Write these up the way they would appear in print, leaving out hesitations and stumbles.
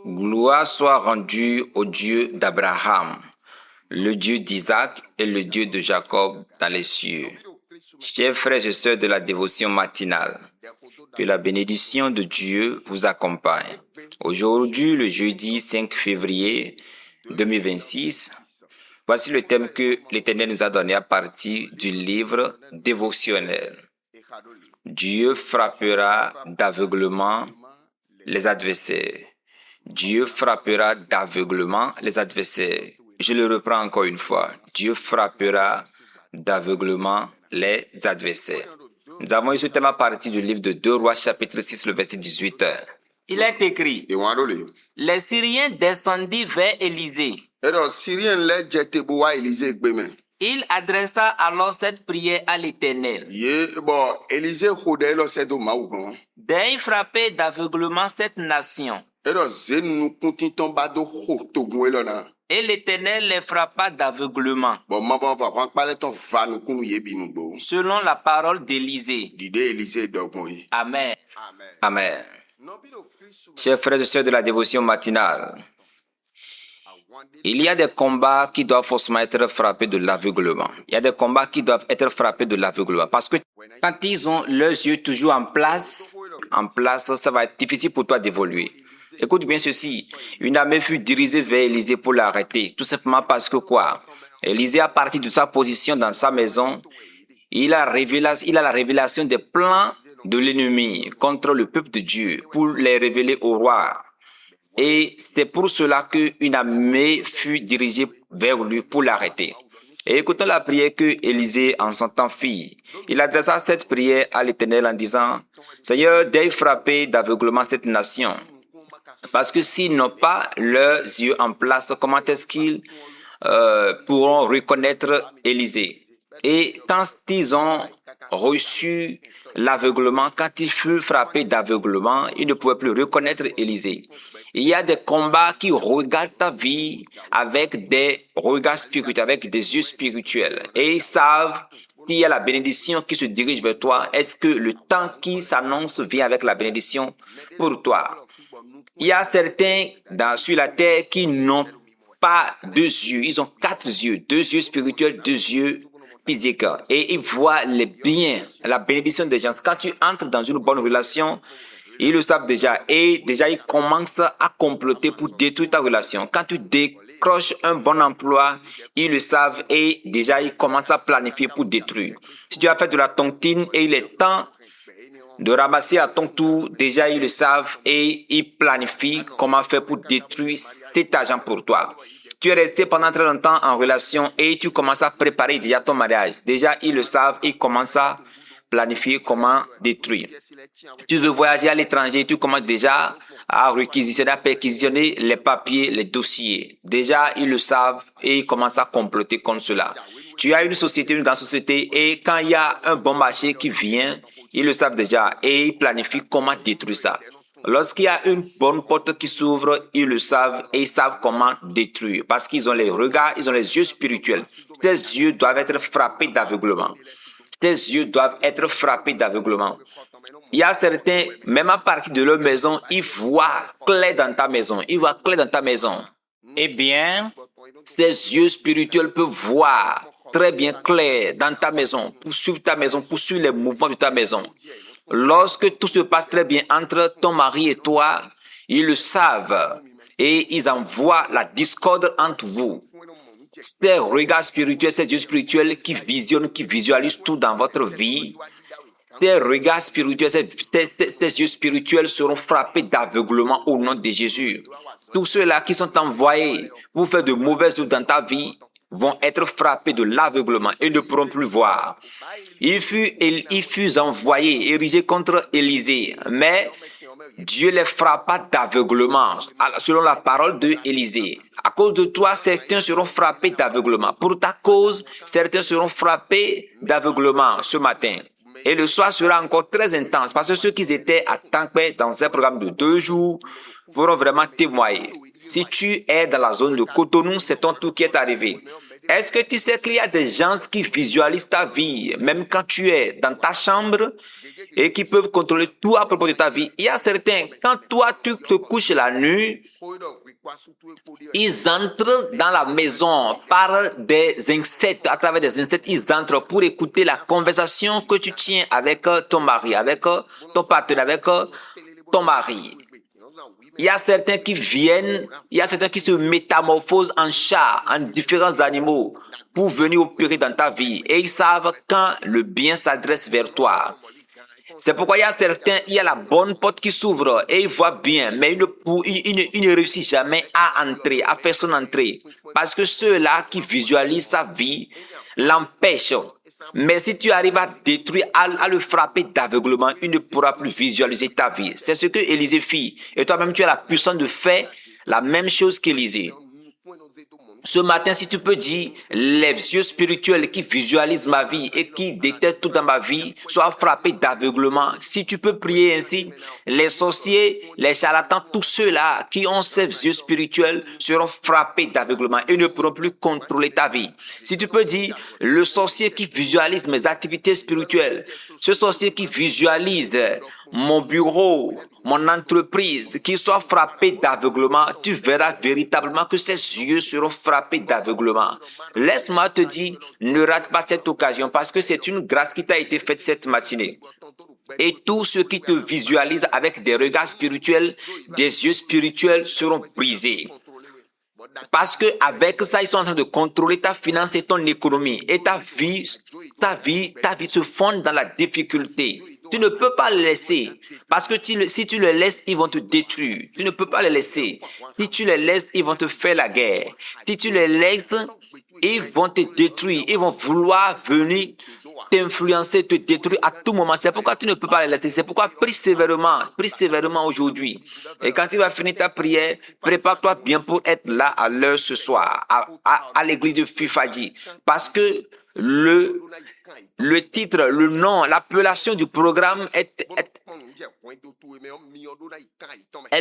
Gloire soit rendue au Dieu d'Abraham, le Dieu d'Isaac et le Dieu de Jacob dans les cieux. Chers frères et sœurs de la dévotion matinale, que la bénédiction de Dieu vous accompagne. Aujourd'hui, le jeudi 5 février 2026, voici le thème que l'Éternel nous a donné à partir du livre dévotionnel. Dieu frappera d'aveuglement les adversaires. Dieu frappera d'aveuglement les adversaires. Je le reprends encore une fois. Dieu frappera d'aveuglement les adversaires. Nous avons eu ce thème à partir du livre de 2 Rois, chapitre 6, le verset 18. Il est écrit, les Syriens descendirent vers Élisée. Il adressa alors cette prière à l'Éternel. Dès il frappait d'aveuglement cette nation. Et l'Éternel les frappa d'aveuglement. Selon la parole d'Élisée. Amen. Amen. Chers frères et sœurs de la dévotion matinale, il y a des combats qui doivent forcément être frappés de l'aveuglement. Il y a des combats qui doivent être frappés de l'aveuglement. Parce que quand ils ont leurs yeux toujours en place, ça va être difficile pour toi d'évoluer. Écoute bien ceci. Une armée fut dirigée vers Élisée pour l'arrêter. Tout simplement parce que quoi? Élisée, à partir de sa position dans sa maison, il a la révélation des plans de l'ennemi contre le peuple de Dieu pour les révéler au roi. Et c'est pour cela qu'une armée fut dirigée vers lui pour l'arrêter. Et écoutons la prière que Élisée en son temps fit. Il adressa cette prière à l'Éternel en disant, « Seigneur, dès frapper d'aveuglement cette nation. » Parce que s'ils n'ont pas leurs yeux en place, comment est-ce qu'ils pourront reconnaître Élisée? Et quand ils ont reçu l'aveuglement, quand ils furent frappés d'aveuglement, ils ne pouvaient plus reconnaître Élisée. Il y a des combats qui regardent ta vie avec des regards spirituels, avec des yeux spirituels. Et ils savent s'il y a la bénédiction qui se dirige vers toi. Est-ce que le temps qui s'annonce vient avec la bénédiction pour toi? Il y a certains sur la terre qui n'ont pas 2 yeux. Ils ont 4 yeux. 2 yeux spirituels, 2 yeux physiques. Et ils voient les biens, la bénédiction des gens. Quand tu entres dans une bonne relation, ils le savent déjà. Et déjà, ils commencent à comploter pour détruire ta relation. Quand tu décroches un bon emploi, ils le savent et déjà, ils commencent à planifier pour détruire. Si tu as fait de la tontine et il est temps de ramasser à ton tour, déjà ils le savent et ils planifient comment faire pour détruire cet argent pour toi. Tu es resté pendant très longtemps en relation et tu commences à préparer déjà ton mariage. Déjà ils le savent, ils commencent à planifier comment détruire. Tu veux voyager à l'étranger, tu commences déjà à réquisitionner, à perquisitionner les papiers, les dossiers. Déjà ils le savent et ils commencent à comploter contre cela. Tu as une société, une grande société et quand il y a un bon marché qui vient, ils le savent déjà et ils planifient comment détruire ça. Lorsqu'il y a une bonne porte qui s'ouvre, ils le savent et ils savent comment détruire parce qu'ils ont les regards, ils ont les yeux spirituels. Ces yeux doivent être frappés d'aveuglement. Ces yeux doivent être frappés d'aveuglement. Il y a certains, même à partir de leur maison, ils voient clair dans ta maison. Ils voient clair dans ta maison. Eh bien, ces yeux spirituels peuvent voir très bien clair dans ta maison, pour suivre ta maison, pour suivre les mouvements de ta maison. Lorsque tout se passe très bien entre ton mari et toi, ils le savent et ils envoient la discorde entre vous. Ces regards spirituels, ces yeux spirituels qui visionnent, qui visualisent tout dans votre vie, ces regards spirituels, ces yeux spirituels seront frappés d'aveuglement au nom de Jésus. Tous ceux-là qui sont envoyés pour faire de mauvaises œuvres dans ta vie vont être frappés de l'aveuglement et ne pourront plus voir. Ils furent envoyés, érigés contre Élisée, mais Dieu les frappa d'aveuglement, selon la parole de Élisée. À cause de toi, certains seront frappés d'aveuglement. Pour ta cause, certains seront frappés d'aveuglement ce matin. Et le soir sera encore très intense parce que ceux qui étaient à temps plein dans un programme de 2 jours pourront vraiment témoigner. Si tu es dans la zone de Cotonou, c'est ton tour qui est arrivé. Est-ce que tu sais qu'il y a des gens qui visualisent ta vie, même quand tu es dans ta chambre, et qui peuvent contrôler tout à propos de ta vie? Il y a certains, quand toi tu te couches la nuit, ils entrent dans la maison par des insectes, à travers des insectes, ils entrent pour écouter la conversation que tu tiens avec ton mari, avec ton partenaire, avec ton mari. Il y a certains qui viennent, il y a certains qui se métamorphosent en chats, en différents animaux, pour venir opérer dans ta vie. Et ils savent quand le bien s'adresse vers toi. C'est pourquoi il y a certains, il y a la bonne porte qui s'ouvre et ils voient bien, mais ils ne réussissent jamais à entrer, à faire son entrée. Parce que ceux-là qui visualisent sa vie l'empêchent. Mais si tu arrives à détruire, à le frapper d'aveuglement, il ne pourra plus visualiser ta vie. C'est ce que Élisée fit. Et toi-même, tu as la puissance de faire la même chose qu'Élisée. Ce matin, si tu peux dire, les yeux spirituels qui visualisent ma vie et qui détectent tout dans ma vie soient frappés d'aveuglement. Si tu peux prier ainsi, les sorciers, les charlatans, tous ceux-là qui ont ces yeux spirituels seront frappés d'aveuglement et ne pourront plus contrôler ta vie. Si tu peux dire, le sorcier qui visualise mes activités spirituelles, ce sorcier qui visualise mon bureau, mon entreprise, qui soit frappé d'aveuglement, tu verras véritablement que ses yeux seront frappés d'aveuglement. Laisse-moi te dire, ne rate pas cette occasion parce que c'est une grâce qui t'a été faite cette matinée. Et tous ceux qui te visualisent avec des regards spirituels, des yeux spirituels seront brisés. Parce que avec ça, ils sont en train de contrôler ta finance et ton économie. Et ta vie se fonde dans la difficulté. Tu ne peux pas les laisser. Parce que si tu les laisses, ils vont te détruire. Tu ne peux pas les laisser. Si tu les laisses, ils vont te faire la guerre. Si tu les laisses, ils vont te détruire. Ils vont vouloir venir t'influencer, te détruire à tout moment. C'est pourquoi tu ne peux pas les laisser. C'est pourquoi prie sévèrement aujourd'hui. Et quand tu vas finir ta prière, prépare-toi bien pour être là à l'heure ce soir, à l'église de Fifadi. Parce que le titre, le nom, l'appellation du programme est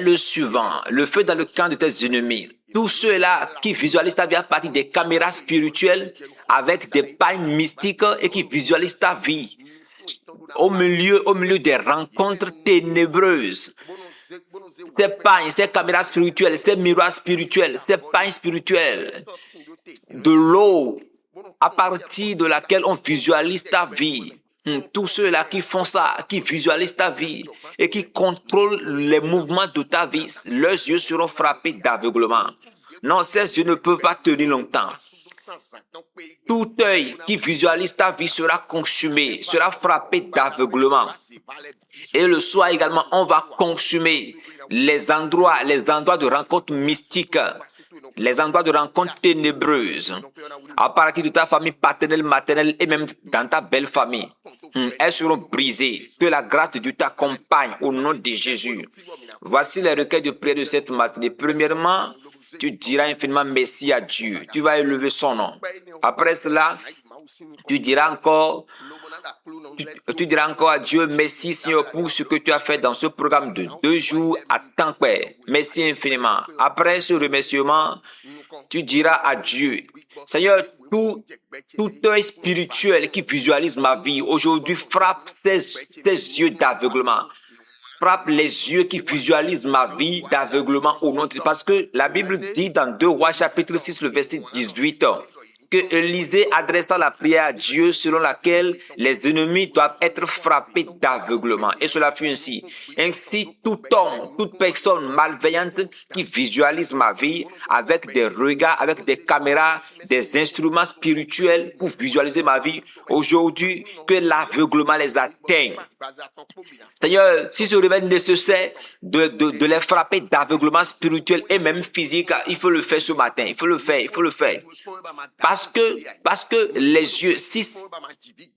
le suivant. Le feu dans le camp de tes ennemis. Tous ceux-là qui visualisent ta vie à partir des caméras spirituelles avec des pailles mystiques et qui visualisent ta vie au milieu des rencontres ténébreuses. Ces pailles, ces caméras spirituelles, ces miroirs spirituels, ces pailles spirituelles, de l'eau à partir de laquelle on visualise ta vie. Tous ceux-là qui font ça, qui visualisent ta vie et qui contrôlent les mouvements de ta vie, leurs yeux seront frappés d'aveuglement. Non, ces yeux ne peuvent pas tenir longtemps. Tout œil qui visualise ta vie sera consumé, sera frappé d'aveuglement. Et le soir également, on va consumer les endroits de rencontres mystiques, les endroits de rencontres ténébreuses, à partir de ta famille paternelle, maternelle et même dans ta belle famille. Elles seront brisées. Que la grâce de Dieu t'accompagne au nom de Jésus. Voici les requêtes de prière de cette matinée. Premièrement, tu diras infiniment merci à Dieu. Tu vas élever son nom. Après cela, tu diras encore à Dieu, merci Seigneur pour ce que tu as fait dans ce programme de 2 jours à temps plein. Merci infiniment. Après ce remerciement, tu diras à Dieu, Seigneur, tout œil spirituel qui visualise ma vie aujourd'hui frappe ses yeux d'aveuglement. Frappe les yeux qui visualisent ma vie d'aveuglement au nom de Dieu. Parce que la Bible dit dans 2 Rois chapitre 6, le verset 18, que Élisée adressa la prière à Dieu selon laquelle les ennemis doivent être frappés d'aveuglement. Et cela fut ainsi. Ainsi, tout homme, toute personne malveillante qui visualise ma vie avec des regards, avec des caméras, des instruments spirituels pour visualiser ma vie, aujourd'hui, que l'aveuglement les atteigne. Seigneur, si ce réveil nécessaire de les frapper d'aveuglement spirituel et même physique, il faut le faire ce matin. Il faut le faire. Parce que les yeux,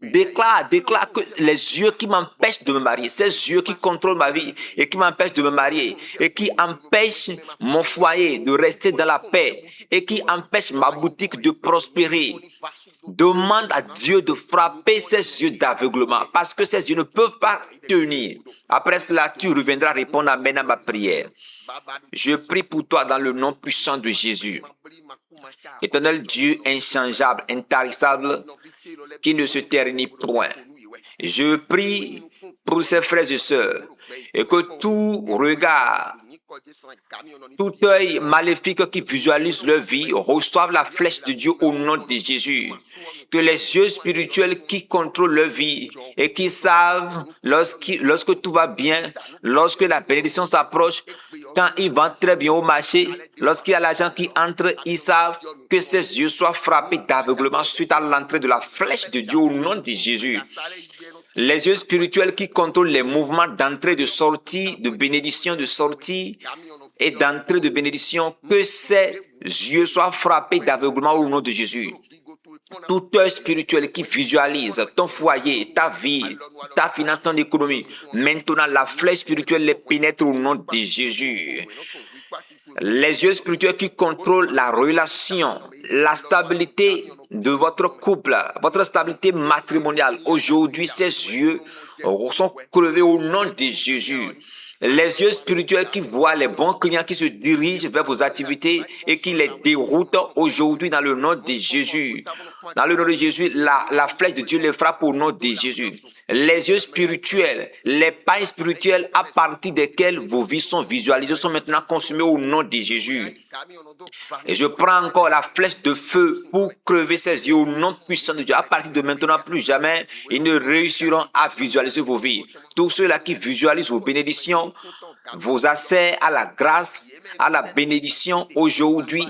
déclare que les yeux qui m'empêchent de me marier, ces yeux qui contrôlent ma vie et qui m'empêchent de me marier et qui empêchent mon foyer de rester dans la paix et qui empêchent ma boutique de prospérer, demande à Dieu de frapper ces yeux d'aveuglement parce que ces yeux ne peuvent pas tenir. Après cela, tu reviendras répondre amen à ma prière. Je prie pour toi dans le nom puissant de Jésus. Éternel Dieu inchangeable, intarissable, qui ne se ternit point. Je prie pour ces frères et sœurs et que tout regard, tout œil maléfique qui visualise leur vie reçoive la flèche de Dieu au nom de Jésus. Que les yeux spirituels qui contrôlent leur vie et qui savent lorsque tout va bien, lorsque la bénédiction s'approche, quand ils vendent très bien au marché, lorsqu'il y a l'argent qui entre, ils savent que ces yeux soient frappés d'aveuglement suite à l'entrée de la flèche de Dieu au nom de Jésus. Les yeux spirituels qui contrôlent les mouvements d'entrée, de sortie, de bénédiction, de sortie et d'entrée de bénédiction, que ces yeux soient frappés d'aveuglement au nom de Jésus. Tout œil spirituel qui visualise ton foyer, ta vie, ta finance, ton économie, maintenant la flèche spirituelle les pénètre au nom de Jésus. Les yeux spirituels qui contrôlent la relation, la stabilité de votre couple, votre stabilité matrimoniale. Aujourd'hui, ces yeux sont crevés au nom de Jésus. Les yeux spirituels qui voient les bons clients qui se dirigent vers vos activités et qui les déroutent aujourd'hui dans le nom de Jésus. Dans le nom de Jésus, la flèche de Dieu les frappe au nom de Jésus. Les yeux spirituels, les pailles spirituelles à partir desquelles vos vies sont visualisées sont maintenant consumées au nom de Jésus. Et je prends encore la flèche de feu pour crever ces yeux au nom puissant de Dieu. À partir de maintenant, plus jamais, ils ne réussiront à visualiser vos vies. Tous ceux-là qui visualisent vos bénédictions, vos accès à la grâce, à la bénédiction aujourd'hui,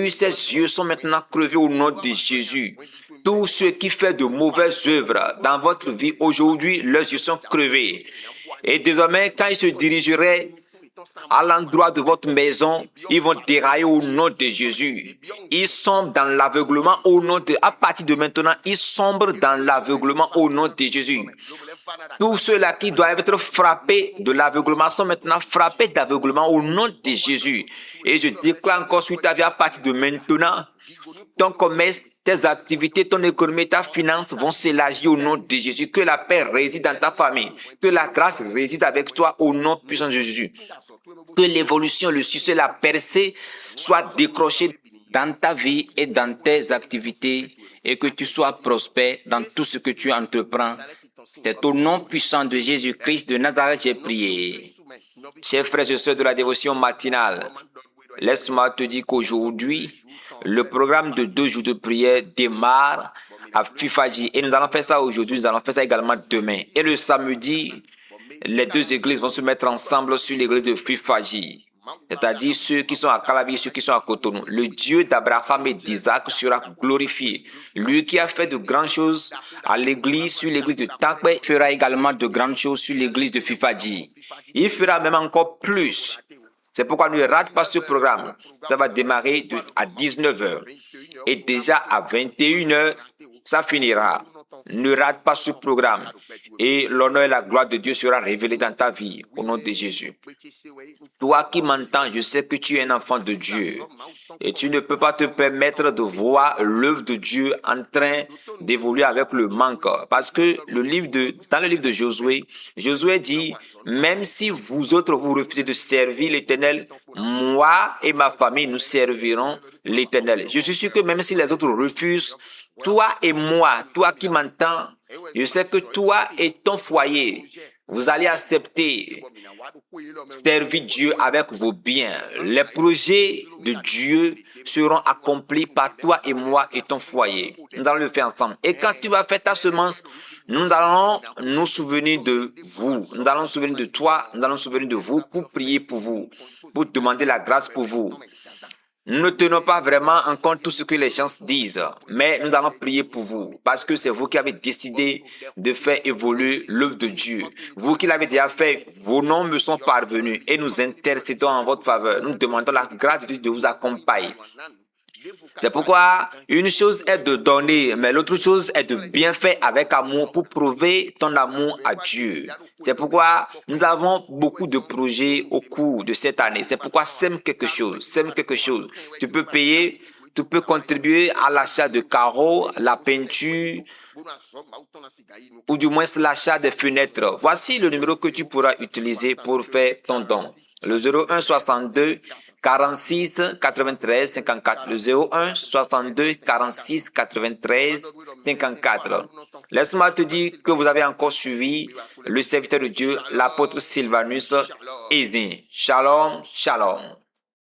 ces yeux sont maintenant crevés au nom de Jésus. Tous ceux qui font de mauvaises œuvres dans votre vie, aujourd'hui, leurs yeux sont crevés. Et désormais, quand ils se dirigeraient à l'endroit de votre maison, ils vont dérailler au nom de Jésus. Ils sombrent dans l'aveuglement au nom de... À partir de maintenant, ils sombrent dans l'aveuglement au nom de Jésus. Tous ceux-là qui doivent être frappés de l'aveuglement sont maintenant frappés d'aveuglement au nom de Jésus. Et je déclare encore sur ta vie à partir de maintenant, ton commerce, tes activités, ton économie, ta finance vont s'élargir au nom de Jésus. Que la paix réside dans ta famille. Que la grâce réside avec toi au nom puissant de Jésus. Que l'évolution, le succès, la percée soient décrochés dans ta vie et dans tes activités et que tu sois prospère dans tout ce que tu entreprends. C'est au nom puissant de Jésus-Christ de Nazareth j'ai prié. Chers frères et sœurs de la dévotion matinale, laisse-moi te dire qu'aujourd'hui, le programme de 2 jours de prière démarre à Fifaji. Et nous allons faire ça aujourd'hui, nous allons faire ça également demain. Et le samedi, les 2 églises vont se mettre ensemble sur l'église de Fifaji. C'est-à-dire ceux qui sont à Calabi, ceux qui sont à Cotonou. Le Dieu d'Abraham et d'Isaac sera glorifié. Lui qui a fait de grandes choses à l'église, sur l'église de Takbe, fera également de grandes choses sur l'église de Fifaji. Il fera même encore plus. C'est pourquoi ne rate pas ce programme. Ça va démarrer à 19h. Et déjà à 21h, ça finira. Ne rate pas ce programme. Et l'honneur et la gloire de Dieu sera révélée dans ta vie, au nom de Jésus. Toi qui m'entends, je sais que tu es un enfant de Dieu. Et tu ne peux pas te permettre de voir l'œuvre de Dieu en train d'évoluer avec le manque. Parce que dans le livre de Josué, Josué dit, même si vous autres vous refusez de servir l'Éternel, moi et ma famille, nous servirons l'Éternel. Je suis sûr que même si les autres refusent, toi et moi, toi qui m'entends, je sais que toi et ton foyer, vous allez accepter servir Dieu avec vos biens. Les projets de Dieu seront accomplis par toi et moi et ton foyer. Nous allons le faire ensemble. Et quand tu vas faire ta semence, nous allons nous souvenir de vous. Nous allons nous souvenir de toi. Nous allons nous souvenir de vous pour prier pour vous, pour demander la grâce pour vous. Nous ne tenons pas vraiment en compte tout ce que les gens disent, mais nous allons prier pour vous, parce que c'est vous qui avez décidé de faire évoluer l'œuvre de Dieu. Vous qui l'avez déjà fait, vos noms me sont parvenus et nous intercédons en votre faveur. Nous demandons la grâce de Dieu de vous accompagner. C'est pourquoi une chose est de donner, mais l'autre chose est de bien faire avec amour pour prouver ton amour à Dieu. C'est pourquoi nous avons beaucoup de projets au cours de cette année. C'est pourquoi sème quelque chose. Tu peux payer, tu peux contribuer à l'achat de carreaux, la peinture, ou du moins l'achat des fenêtres. Voici le numéro que tu pourras utiliser pour faire ton don. Le 01 62 46 93 54. Le 01 62 46 93 54. Laisse-moi te dire que vous avez encore suivi le serviteur de Dieu, l'apôtre Sylvanus Ezin. Shalom, shalom.